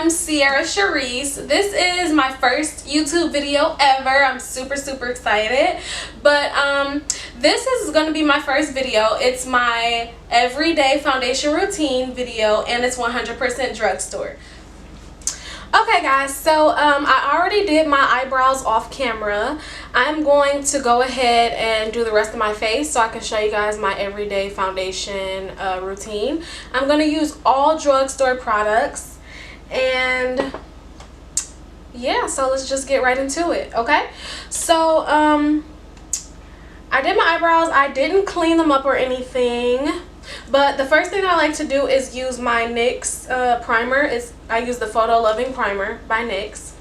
am Sierra Charisse. This is my first YouTube video ever. I'm super excited. But this is going to be my first video. It's my everyday foundation routine video, and it's 100% drugstore. Okay guys, so I already did my eyebrows off camera. I'm going to go ahead and do the rest of my face so I can show you guys my everyday foundation routine. I'm going to use all drugstore products, and yeah, so let's just get right into it, okay? So I did my eyebrows. I didn't clean them up or anything. But the first thing I like to do is use my NYX primer. I use the Photo Loving Primer by NYX.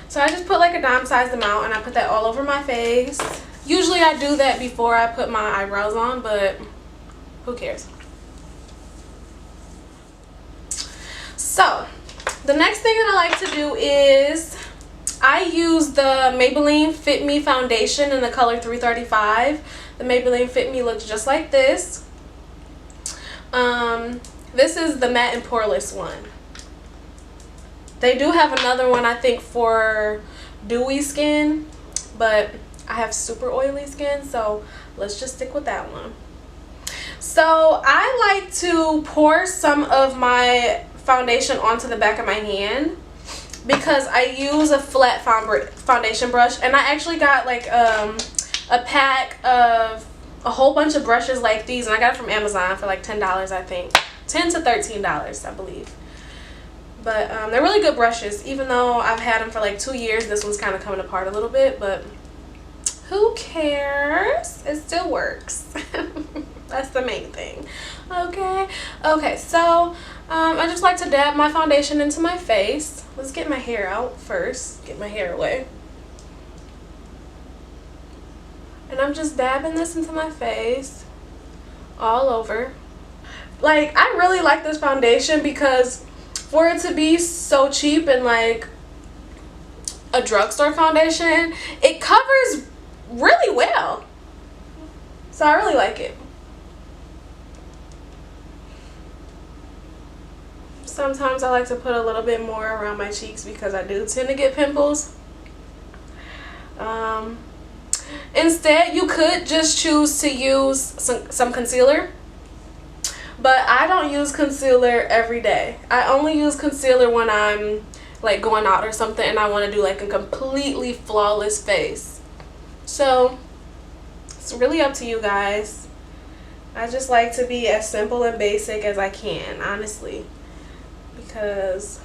So I just put like a dime-sized amount, and I put that all over my face. Usually I do that before I put my eyebrows on, but who cares? So the next thing that I like to do is I use the Maybelline Fit Me foundation in the color 335. The Maybelline Fit Me looks just like this. This is the matte and poreless one. They do have another one, I think, for dewy skin, but I have super oily skin, so let's just stick with that one. So I like to pour some of my foundation onto the back of my hand because I use a flat foundation brush, and I actually got like a pack of a whole bunch of brushes like these, and I got it from Amazon for like $10, I think. $10 to $13, I believe. But they're really good brushes. Even though I've had them for like 2 years, this one's kind of coming apart a little bit, but who cares? It still works. That's the main thing. Okay, so I just like to dab my foundation into my face. Let's get my hair out first. Get my hair away. And I'm just dabbing this into my face all over. Like, I really like this foundation because for it to be so cheap and like a drugstore foundation, it covers really well. So I really like it. Sometimes I like to put a little bit more around my cheeks because I do tend to get pimples. Instead, you could just choose to use some concealer, but I don't use concealer every day. I only use concealer when I'm like going out or something and I want to do like a completely flawless face. So it's really up to you guys. I just like to be as simple and basic as I can, honestly, because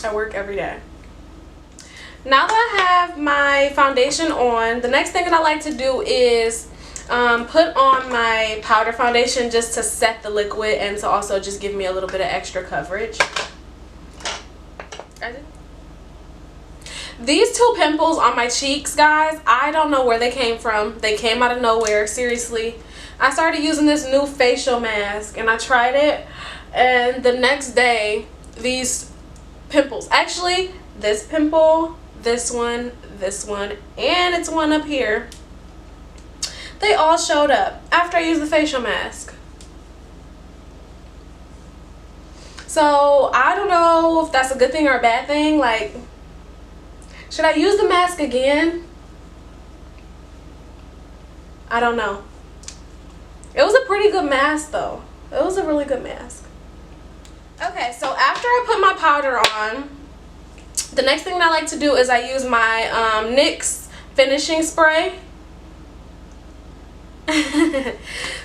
I work every day. Now that I have my foundation on, the next thing that I like to do is put on my powder foundation just to set the liquid and to also just give me a little bit of extra coverage. These two pimples on my cheeks, guys, I don't know where they came from. They came out of nowhere, seriously. I started using this new facial mask and I tried it, and the next day these pimples, actually this pimple, this one, and it's one up here, they all showed up after I used the facial mask. So I don't know if that's a good thing or a bad thing. Like, should I use the mask again? I don't know. It was a pretty good mask though. It was a really good mask. Okay, so after I put my powder on, the next thing that I like to do is I use my NYX finishing spray.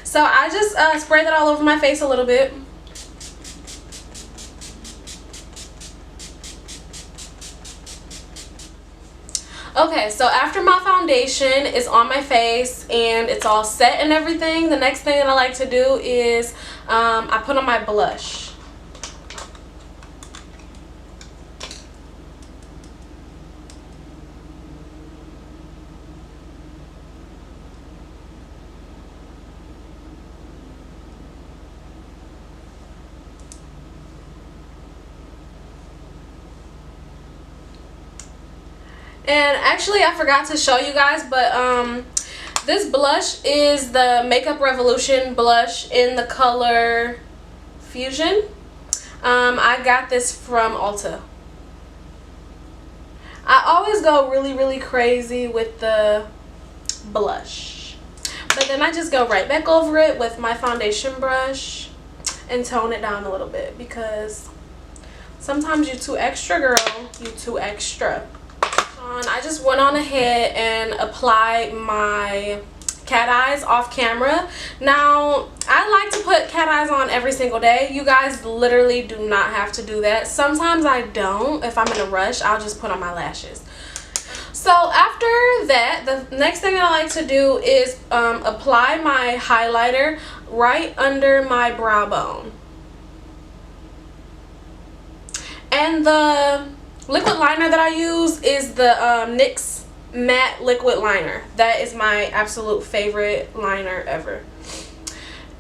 So I just spray that all over my face a little bit. Okay, so after my foundation is on my face and it's all set and everything, the next thing that I like to do is I put on my blush. And actually, I forgot to show you guys, but this blush is the Makeup Revolution blush in the color Fusion. I got this from Ulta. I always go really crazy with the blush, but then I just go right back over it with my foundation brush and tone it down a little bit, because sometimes you're too extra, girl. You too extra. I just went on ahead and applied my cat eyes off camera. Now, I like to put cat eyes on every single day. You guys literally do not have to do that. Sometimes I don't. If I'm in a rush, I'll just put on my lashes. So after that, the next thing I like to do is apply my highlighter right under my brow bone. And the liquid liner that I use is the NYX matte liquid liner. That is my absolute favorite liner ever.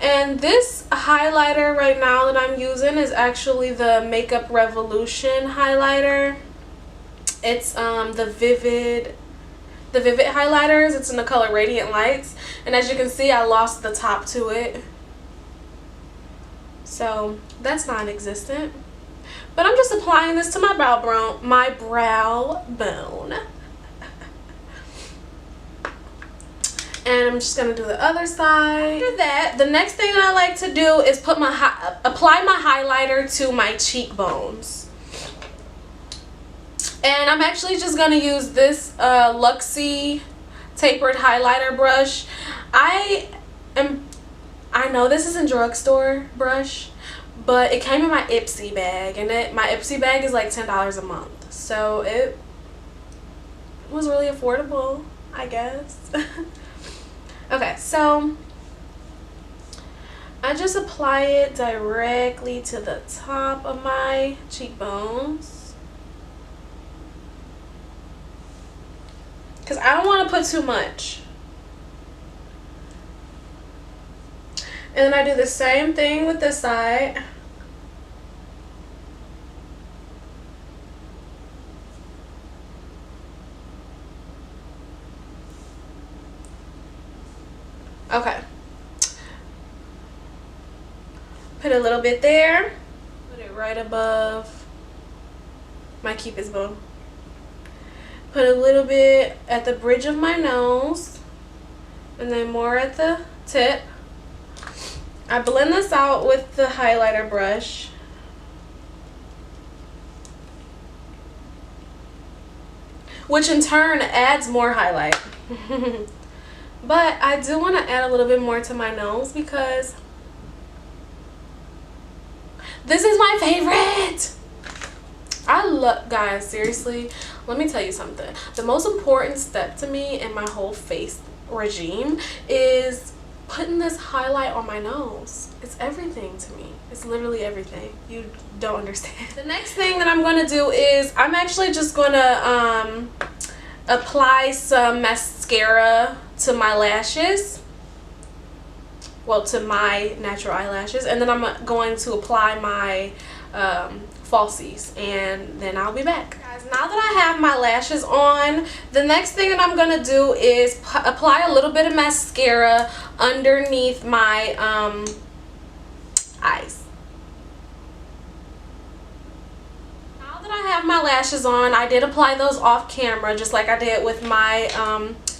And this highlighter right now that I'm using is actually the Makeup Revolution highlighter. It's the Vivid highlighters. It's in the color Radiant Lights, and as you can see, I lost the top to it, so that's non-existent. But I'm just applying this to my brow bone. And I'm just gonna do the other side. After that, the next thing I like to do is apply my highlighter to my cheekbones. And I'm actually just gonna use this Luxie tapered highlighter brush. I know this isn't Drugstore brush, but it came in my Ipsy bag, and my Ipsy bag is like $10 a month, so it was really affordable, I guess. Okay, so I just apply it directly to the top of my cheekbones, because I don't want to put too much. And then I do the same thing with this side. Okay. Put a little bit there. Put it right above my cupid's bow. Put a little bit at the bridge of my nose, and then more at the tip. I blend this out with the highlighter brush. Which in turn adds more highlight. But I do want to add a little bit more to my nose, because this is my favorite. I love, guys, seriously, let me tell you something. The most important step to me in my whole face regime is putting this highlight on my nose. It's everything to me. It's literally everything. You don't understand. The next thing that I'm going to do is I'm actually just going to apply some mascara to my lashes. Well, to my natural eyelashes. And then I'm going to apply my falsies, and then I'll be back. Guys, now that I have my lashes on, the next thing that I'm gonna do is apply a little bit of mascara underneath my eyes. Now that I have my lashes on, I did apply those off camera just like I did with my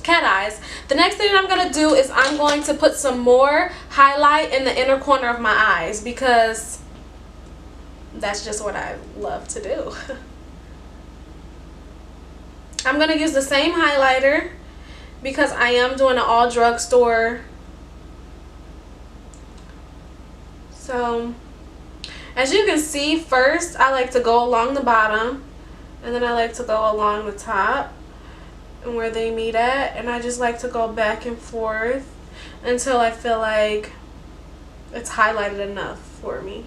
cat eyes. The next thing I'm gonna do is I'm going to put some more highlight in the inner corner of my eyes, because that's just what I love to do. I'm going to use the same highlighter because I am doing an all drugstore. So, as you can see, first I like to go along the bottom, and then I like to go along the top and where they meet at, and I just like to go back and forth until I feel like it's highlighted enough for me.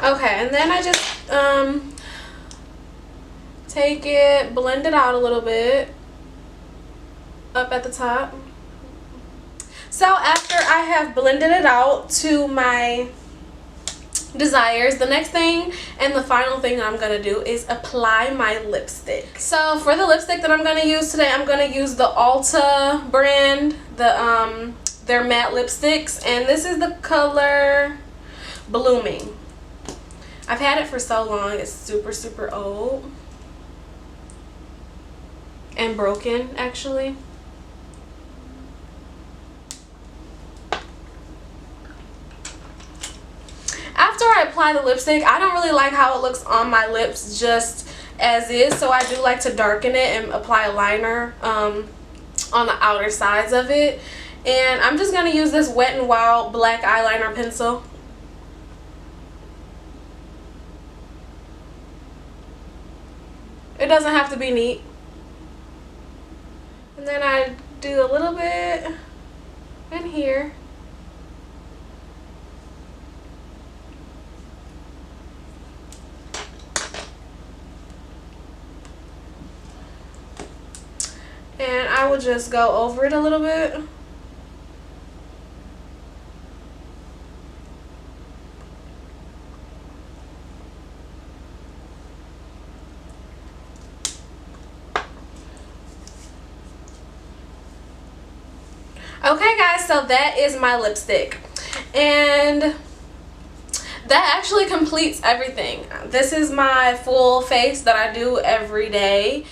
Okay, and then I just take it, blend it out a little bit up at the top. So after I have blended it out to my desires. The next thing and the final thing I'm gonna do is apply my lipstick. So for the lipstick that I'm gonna use today, I'm gonna use the Ulta brand, their matte lipsticks, and this is the color Blooming. I've had it for so long, it's super old and broken actually. After I apply the lipstick, I don't really like how it looks on my lips just as is, so I do like to darken it and apply a liner on the outer sides of it. And I'm just going to use this Wet n Wild black eyeliner pencil. It doesn't have to be neat. And then I do a little bit in here. And I will just go over it a little bit. Okay guys, so that is my lipstick. And that actually completes everything. This is my full face that I do every day.